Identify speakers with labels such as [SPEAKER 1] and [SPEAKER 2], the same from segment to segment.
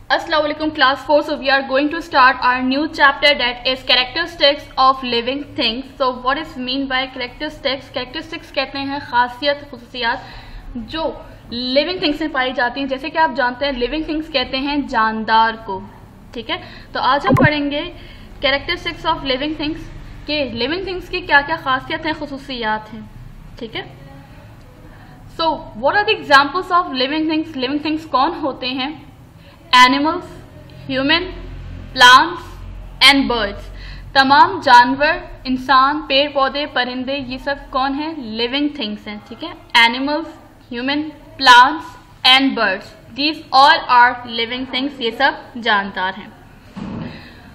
[SPEAKER 1] Assalamualaikum class 4. So we are going to start our new chapter, that is characteristics of living things. So what is mean by characteristics? Characteristics कहते हैं खासियत, खुसूसियात जो living things में पाई जाती हैं। जैसे कि आप जानते हैं लिविंग थिंग्स कहते हैं जानदार को, ठीक है। तो आज हम पढ़ेंगे कैरेक्टरिस्टिक्स ऑफ लिविंग थिंग्स के लिविंग थिंग्स की क्या क्या खासियत हैं, खुसूसियात हैं, ठीक है। So what are the examples of living things? Living things कौन होते हैं? Animals, human, plants and birds. तमाम जानवर, इंसान, पेड़ पौधे, परिंदे, ये सब कौन है? लिविंग थिंग्स हैं, ठीक है। Animals, human, plants and birds, these all are living things, ये सब जानदार हैं।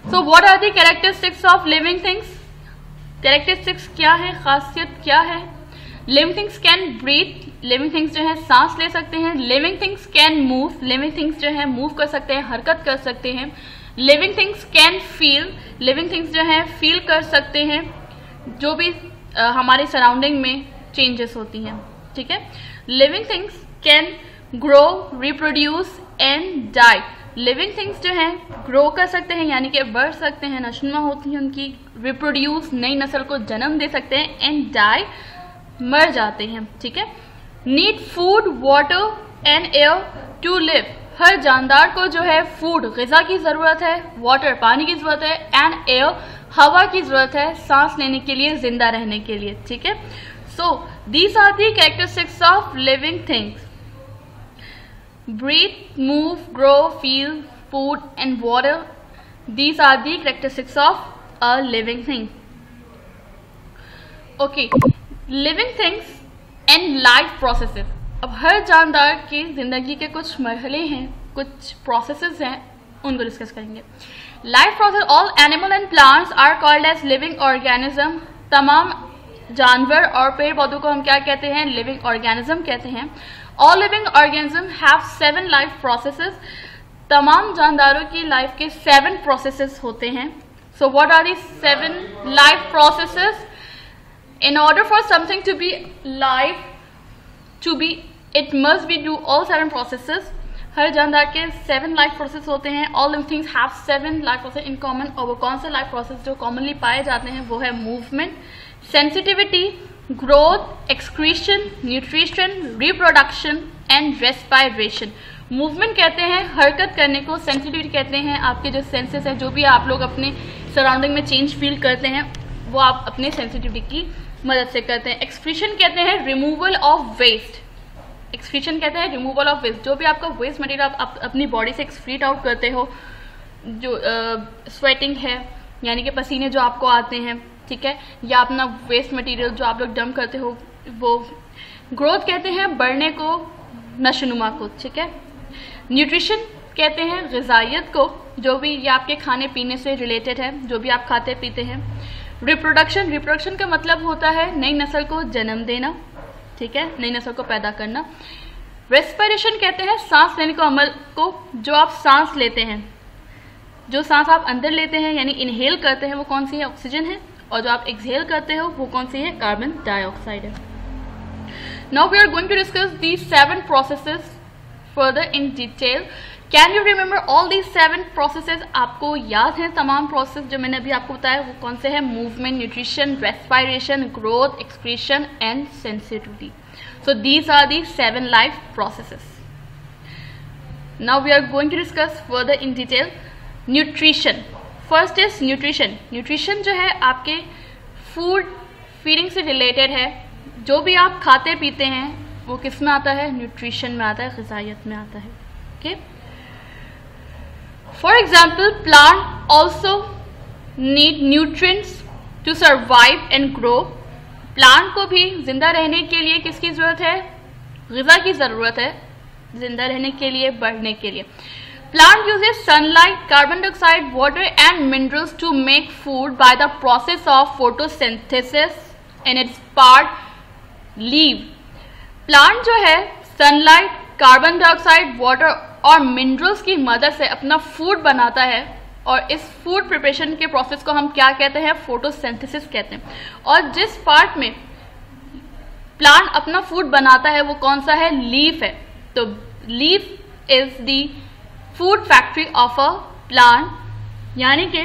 [SPEAKER 1] So what are the characteristics of living things? Characteristics क्या है, खासियत क्या है? Living things can breathe, living things जो है सांस ले सकते हैं। Living things can move, living things जो है मूव कर सकते हैं, हरकत कर सकते हैं। Living things can feel, living things जो है फील कर सकते हैं जो भी हमारे सराउंडिंग में चेंजेस होती हैं, ठीक है। Living things can grow, reproduce and die. Living things जो है ग्रो कर सकते हैं यानी कि बढ़ सकते हैं, नशनुमा होती हैं उनकी, रिप्रोड्यूस नई नस्ल को जन्म दे सकते हैं, एंड डाई मर जाते हैं, ठीक है। Need food, water and air to live. हर जानदार को जो है फूड, ग़िज़ा की ज़रूरत है, वाटर पानी की ज़रूरत है, एंड एयर हवा की ज़रूरत है सांस लेने के लिए, जिंदा रहने के लिए, ठीक है। So these are the characteristics of living things: breathe, move, grow, feel, food and water. These are the characteristics of a living thing. Okay, living things and life processes. अब हर जानदार की जिंदगी के कुछ मरहले हैं, कुछ प्रोसेसेस हैं, उनको डिस्कस करेंगे। Life process: all animal and plants are called as living organism. तमाम जानवर और पेड़ पौधों को हम क्या कहते हैं? लिविंग ऑर्गेनिज्म कहते हैं। All living organisms have 7 life processes. तमाम जानदारों की लाइफ के 7 processes होते हैं। So what are these 7 life processes? In order for something to be live, it must be do all 7 processes. हर जानदार के 7 life processes होते हैं। All living things have 7 life processes in common. और वो कौन से life processes जो commonly पाए जाते हैं वो है movement, sensitivity, growth, excretion, nutrition, reproduction and respiration. Movement कहते हैं हरकत करने को, सेंसिटिविटी कहते हैं आपके जो सेंसेस है, जो भी आप लोग अपने सराउंडिंग में चेंज फील करते हैं वो आप अपने सेंसिटिविटी की मदद से करते हैं। एक्सक्रीशन कहते हैं रिमूवल ऑफ वेस्ट, एक्सक्रीशन कहते हैं रिमूवल ऑफ वेस्ट, जो भी आपका वेस्ट मटेरियल आप अपनी बॉडी से एक्सक्रीट आउट करते हो, जो स्वेटिंग है यानी कि पसीने जो आपको आते हैं, ठीक है, या अपना वेस्ट मटेरियल जो आप लोग डंप करते हो वो। ग्रोथ कहते हैं बढ़ने को, नशोनुमा को, ठीक है। न्यूट्रिशन कहते हैं ग़िज़ाइयत को, जो भी ये आपके खाने पीने से रिलेटेड है, जो भी आप खाते पीते हैं। रिप्रोडक्शन, रिप्रोडक्शन का मतलब होता है नई नस्ल को जन्म देना, ठीक है, नई नस्ल को पैदा करना। रेस्पिरेशन कहते हैं सांस लेने को, अमल को, जो आप सांस लेते हैं, जो सांस आप अंदर लेते हैं यानी इनहेल करते हैं वो कौन सी है? ऑक्सीजन है, और जो आप एक्सहेल करते हो वो कौन सी है? कार्बन डाइऑक्साइड है। Now we are going to discuss these 7 processes further in detail. Can you remember all these 7 processes? आपको याद है तमाम प्रोसेस जो मैंने अभी आपको बताया वो कौन से हैं? Movement, nutrition, respiration, growth, excretion and sensitivity. So these are the 7 life processes. Now we are going to discuss further in detail. Nutrition, first is nutrition. Nutrition जो है आपके फूड फीडिंग से रिलेटेड है, जो भी आप खाते पीते हैं वो किस में आता है? न्यूट्रिशन में आता है, ग़िज़ाइयत में आता है, okay. For example plant also need nutrients to survive and grow. Plant को भी जिंदा रहने के लिए किसकी ज़रूरत है? ग़िज़ा की ज़रूरत है, जिंदा रहने के लिए, बढ़ने के लिए। Plant uses sunlight, carbon dioxide, water and minerals to make food by the process of photosynthesis in its part leaf. Plant जो है sunlight, carbon dioxide, water और minerals की मदद से अपना food बनाता है, और इस फूड प्रिपरेशन के प्रोसेस को हम क्या कहते हैं? फोटोसिंथेसिस कहते हैं। और जिस पार्ट में प्लांट अपना फूड बनाता है वो कौन सा है, लीफ है। तो leaf is the food factory of a plant, यानी कि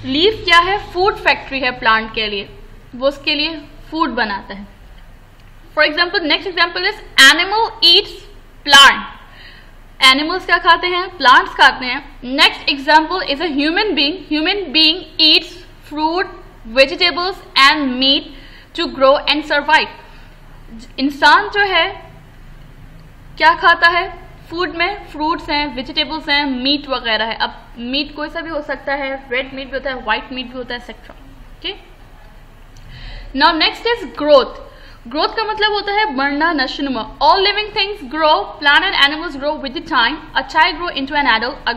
[SPEAKER 1] लीफ क्या है, फूड फैक्ट्री है प्लांट के लिए, वो उसके लिए फूड बनाता है। For example next example is animal eats plant, animals क्या खाते हैं, प्लांट्स खाते हैं। Next example is a human being, human being eats fruit vegetables and meat to grow and survive. इंसान जो है क्या खाता है, फूड में फ्रूट्स हैं, वेजिटेबल्स हैं, मीट वगैरह है। अब मीट कोई सा भी हो सकता है, रेड मीट भी होता है, व्हाइट मीट भी होता है, etcetera. Okay, now next is growth. Growth का मतलब होता है बढ़ना, नशोनुमा। All living things grow, plant and animals grow with the time. A child grow into an adult,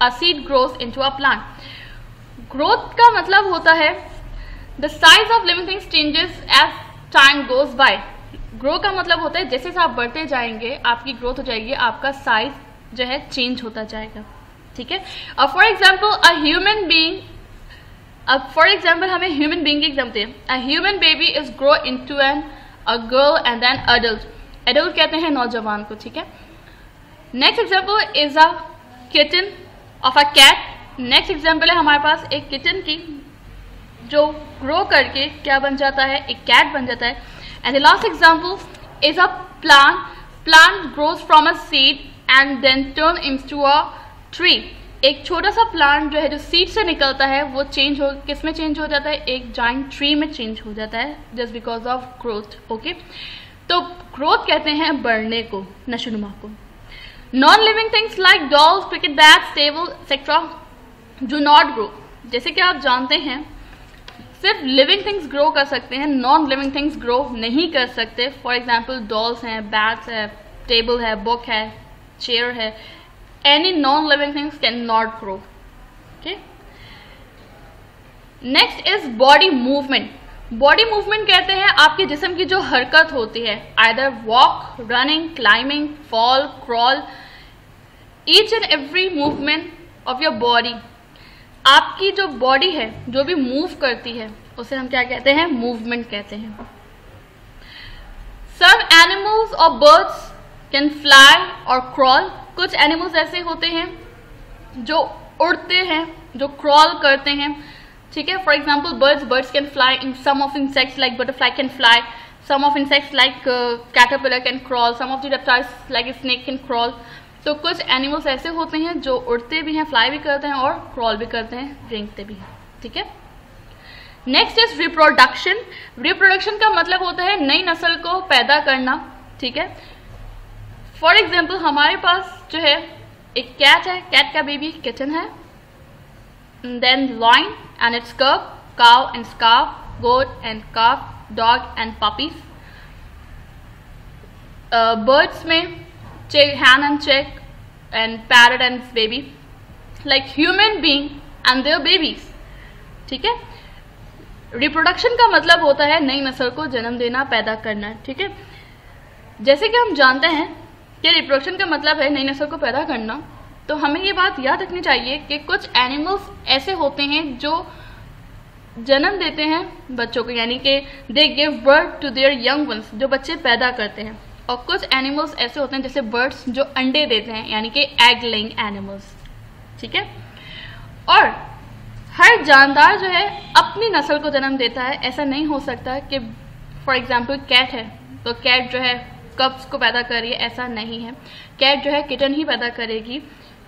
[SPEAKER 1] a seed grows into a plant. Growth का मतलब होता है the size of living things changes as time goes by. Grow का मतलब होता है जैसे आप बढ़ते जाएंगे आपकी ग्रोथ हो जाएगी, आपका साइज जो है चेंज होता जाएगा, ठीक है। अब for example a human being, अब फॉर एग्जाम्पल हमें ह्यूमन बीइंग की एग्जाम्पल दें। A human baby is grow into a girl and then adult. Adult कहते हैं नौजवान को, ठीक है। Next example is a kitten of a cat. Next example है हमारे पास एक किटन की जो ग्रो करके क्या बन जाता है, एक कैट बन जाता है। And the last example is a plant, plant grows from a seed and then turn into a tree. एक छोटा सा प्लांट जो है जो सीड से निकलता है वो चेंज हो, किस में चेंज हो जाता है, एक जाइंट ट्री में चेंज हो जाता है, just because of growth. Okay, तो ग्रोथ कहते हैं बढ़ने को, नशोनुमा को। Non living things like dolls, cricket bats, table etcetera do not grow. जैसे कि आप जानते हैं सिर्फ लिविंग थिंग्स ग्रो कर सकते हैं, नॉन लिविंग थिंग्स ग्रो नहीं कर सकते। फॉर एग्जाम्पल डॉल्स हैं, बैट्स है, टेबल है, बुक है, चेयर है, any non-living things cannot grow. Okay. Next is body movement. Body movement कहते हैं आपके जिस्म की जो हरकत होती है, either walk, running, climbing, fall, crawl, each and every movement of your body. आपकी जो बॉडी है जो भी मूव करती है उसे हम क्या कहते हैं, मूवमेंट कहते हैं। Some animals or birds can fly or crawl. कुछ एनिमल्स ऐसे होते हैं जो उड़ते हैं, जो क्रॉल करते हैं, ठीक है। For example birds can fly, in some of insects like butterfly can fly, some of insects like caterpillar can crawl, some of the reptiles like snake can crawl. तो कुछ एनिमल्स ऐसे होते हैं जो उड़ते भी हैं, फ्लाई भी करते हैं और क्रॉल भी करते हैं, रेंगते भी हैं, ठीक है। Next is reproduction. रिप्रोडक्शन का मतलब होता है नई नस्ल को पैदा करना, ठीक है। फॉर एग्जाम्पल हमारे पास जो है एक कैट है, कैट का बेबी किटन है, then lion and its cub, cow and calf, goat and calf, dog and puppies. Birds में hen and chick and parrot and its baby, like human being and their babies, ठीक है। Reproduction का मतलब होता है नई नस्ल को जन्म देना, पैदा करना, ठीक है। जैसे कि हम जानते हैं कि रिप्रोडक्शन का मतलब है नई नस्ल को पैदा करना, तो हमें ये बात याद रखनी चाहिए कि कुछ एनिमल्स ऐसे होते हैं जो जन्म देते हैं बच्चों को, यानी कि they give birth to their young ones, जो बच्चे पैदा करते हैं। और कुछ एनिमल्स ऐसे होते हैं जैसे बर्ड्स जो अंडे देते हैं, यानी कि एग लेइंग एनिमल्स, ठीक है। और हर जानदार जो है अपनी नस्ल को जन्म देता है। ऐसा नहीं हो सकता कि फॉर एग्जांपल कैट है तो कैट जो है कब्स को पैदा कर रही है, ऐसा नहीं है। कैट जो है किटन ही पैदा करेगी,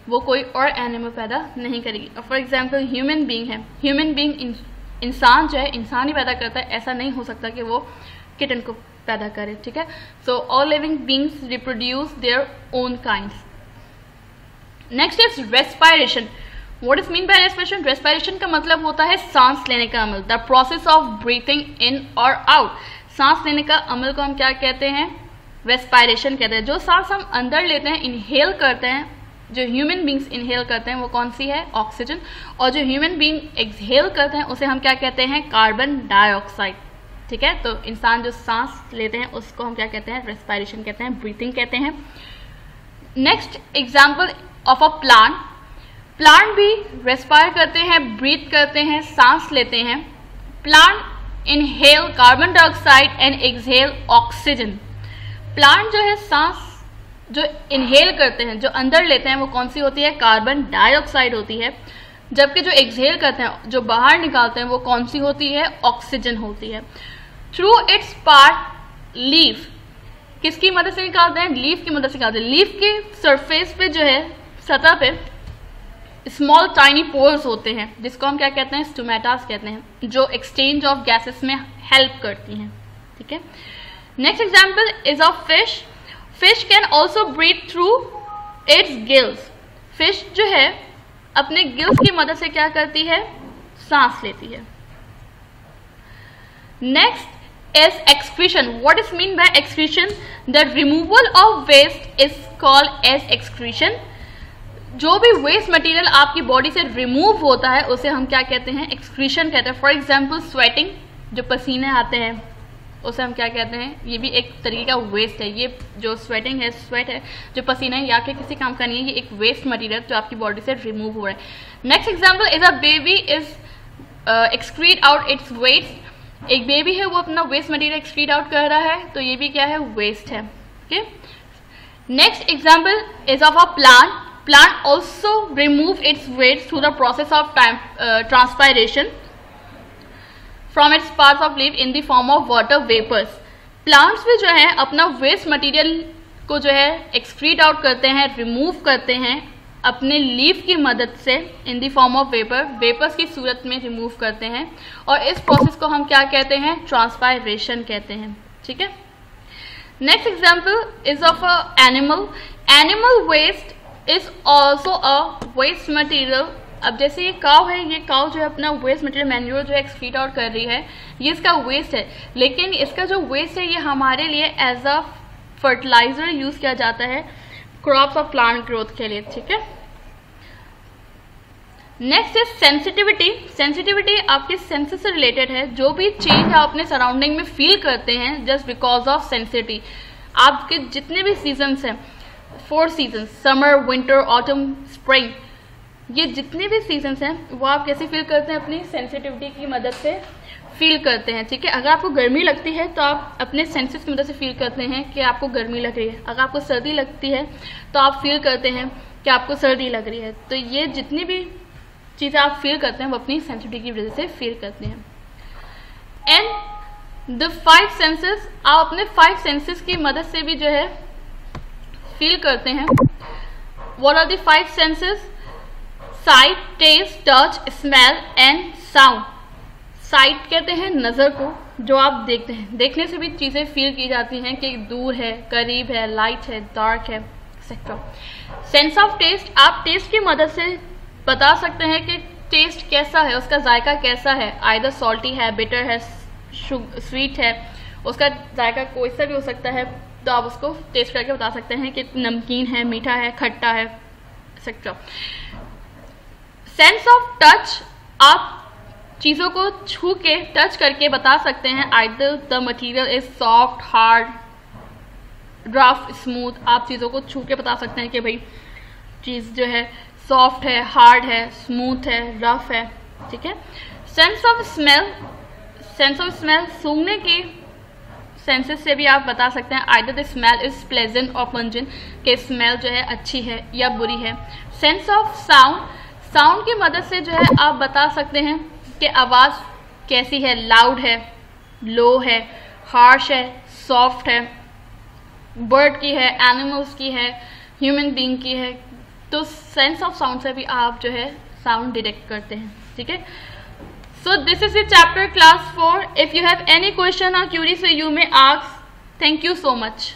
[SPEAKER 1] वो कोई और एनिमल पैदा नहीं करेगी। और फॉर एग्जांपल ह्यूमन बीइंग है, ह्यूमन बीइंग इंसान जो है इंसान ही पैदा करता है, ऐसा नहीं हो सकता कि वो किटन को पैदा करे, ठीक है। So all living beings reproduce their own kinds. Next is respiration. What is mean by respiration? Respiration का मतलब होता है सांस लेने का अमल, the process of breathing in और आउट। सांस लेने का अमल को हम क्या कहते हैं? रेस्पिरेशन कहते हैं। जो सांस हम अंदर लेते हैं, इनहेल करते हैं, जो ह्यूमन बींग्स इनहेल करते हैं वो कौन सी है? ऑक्सीजन। और जो ह्यूमन बींग एक्सहेल करते हैं उसे हम क्या कहते हैं? कार्बन डाइऑक्साइड, ठीक है। तो इंसान जो सांस लेते हैं उसको हम क्या कहते हैं? रेस्पिरेशन कहते हैं, ब्रीथिंग कहते हैं। Next example of a plant. Plant भी रेस्पायर करते हैं, ब्रीथ करते हैं, सांस लेते हैं। Plant inhale carbon dioxide and exhale oxygen. Plant जो है सांस जो इनहेल करते हैं, जो अंदर लेते हैं, वो कौन सी होती है? कार्बन डाइऑक्साइड होती है। जबकि जो एक्सहेल करते हैं, जो बाहर निकालते हैं, वो कौन सी होती है? ऑक्सीजन होती है। थ्रू इट्स पार्ट लीफ, किसकी मदद से निकालते हैं? लीफ की मदद से निकालते हैं। लीफ के सरफेस पे जो है, सतह पे स्मॉल टाइनी पोर्स होते हैं, जिसको हम क्या कहते हैं? स्टोमेटास कहते हैं, जो एक्सचेंज ऑफ गैसेस में हेल्प करती हैं। ठीक है। Next example is of fish. Fish can also breathe through its gills. Fish जो है अपने गिल्स की मदद से क्या करती है? सांस लेती है। Next is excretion. What is mean by excretion? The removal of waste is called as excretion. जो भी वेस्ट मटेरियल आपकी बॉडी से रिमूव होता है उसे हम क्या कहते हैं? एक्सक्रीशन कहते हैं। फॉर एग्जाम्पल स्वेटिंग, जो पसीने आते हैं उसे हम क्या कहते हैं? ये भी एक तरीके का वेस्ट है। ये जो स्वेटिंग है, स्वेट है, जो पसीना है, या के किसी काम का नहीं है, ये एक वेस्ट मटेरियल जो आपकी बॉडी से रिमूव हो रहा है। Next example is a baby is excrete out its waste. एक बेबी है, वो अपना वेस्ट मटेरियल एक्सक्रीट आउट कर रहा है, तो ये भी क्या है? वेस्ट है। Okay. Next example is of a plant. Plant also remove its waste through the process of transpiration from its parts of leaf in the form of water vapors. Plants भी जो है अपना वेस्ट मटेरियल को जो है excrete out करते हैं, remove करते हैं अपने लीफ की मदद से in the form of vapour, vapours की सूरत में रिमूव करते हैं, और इस प्रोसेस को हम क्या कहते हैं? ट्रांसपायरेशन कहते हैं। ठीक है। Next example is of a animal. Animal waste is also a waste material. अब जैसे ये काव है, ये काव जो है अपना वेस्ट मटेरियल मैन्यूर जो है एक्सक्रीट आउट कर रही है, ये इसका वेस्ट है, लेकिन इसका जो वेस्ट है ये हमारे लिए एज अ फर्टिलाइजर यूज किया जाता है क्रॉप्स और प्लांट ग्रोथ के लिए। ठीक है। Next is sensitivity. सेंसिटिविटी आपके सेंसेस से रिलेटेड है। जो भी चेंज आप अपने सराउंडिंग में फील करते हैं जस्ट बिकॉज ऑफ सेंसिटिविटी। आपके जितने भी सीजन्स हैं, 4 seasons, summer, winter, autumn, spring, ये जितने भी सीजन्स हैं वो आप कैसे फील करते हैं? अपनी सेंसिटिविटी की मदद से फील करते हैं। ठीक है। अगर आपको गर्मी लगती है तो आप अपने सेंसेस की मदद से फील करते हैं कि आपको गर्मी लग रही है। अगर आपको सर्दी लगती है तो आप फील करते हैं कि आपको सर्दी लग रही है। तो ये जितनी भी चीज़ें आप फील करते हैं वो अपनी सेंसिटिविटी की वजह से फील करते हैं। एंड द 5 सेंसेस, आप अपने 5 सेंसेस की मदद से भी जो है फील करते हैं। What are the 5 senses? Sight, taste, touch, smell and sound. Sight कहते हैं नज़र को, जो आप देखते हैं, देखने से भी चीज़ें फील की जाती हैं कि दूर है, करीब है, लाइट है, डार्क है, एक्सेट्रा। सेंस ऑफ टेस्ट, आप टेस्ट की मदद से बता सकते हैं कि टेस्ट कैसा है, उसका जायका कैसा है। आइदर सॉल्टी है, बिटर है, स्वीट है, उसका जायका कोई सा भी हो सकता है, तो आप उसको टेस्ट करके बता सकते हैं कि नमकीन है, मीठा है, खट्टा है, एक्सेट्रा। सेंस ऑफ टच, आप चीज़ों को छू के, टच करके बता सकते हैं either the material is soft, hard, rough, smooth. आप चीज़ों को छू के बता सकते हैं कि भाई चीज़ जो है सॉफ्ट है, हार्ड है, स्मूथ है, रफ है। ठीक है। Sense of smell, sense of smell सूंघने की सेंसेस से भी आप बता सकते हैं either the smell is pleasant और पंजेंट, कि स्मेल जो है अच्छी है या बुरी है। सेंस ऑफ साउंड, साउंड की मदद से जो है आप बता सकते हैं कि आवाज़ कैसी है, लाउड है, लो है, हार्श है, सॉफ्ट है, बर्ड की है, एनिमल्स की है, ह्यूमन बीइंग की है। तो सेंस ऑफ साउंड से भी आप जो है साउंड डिटेक्ट करते हैं। ठीक है। So this is the chapter class 4. If you have any question or query, so you may ask. Thank you so much.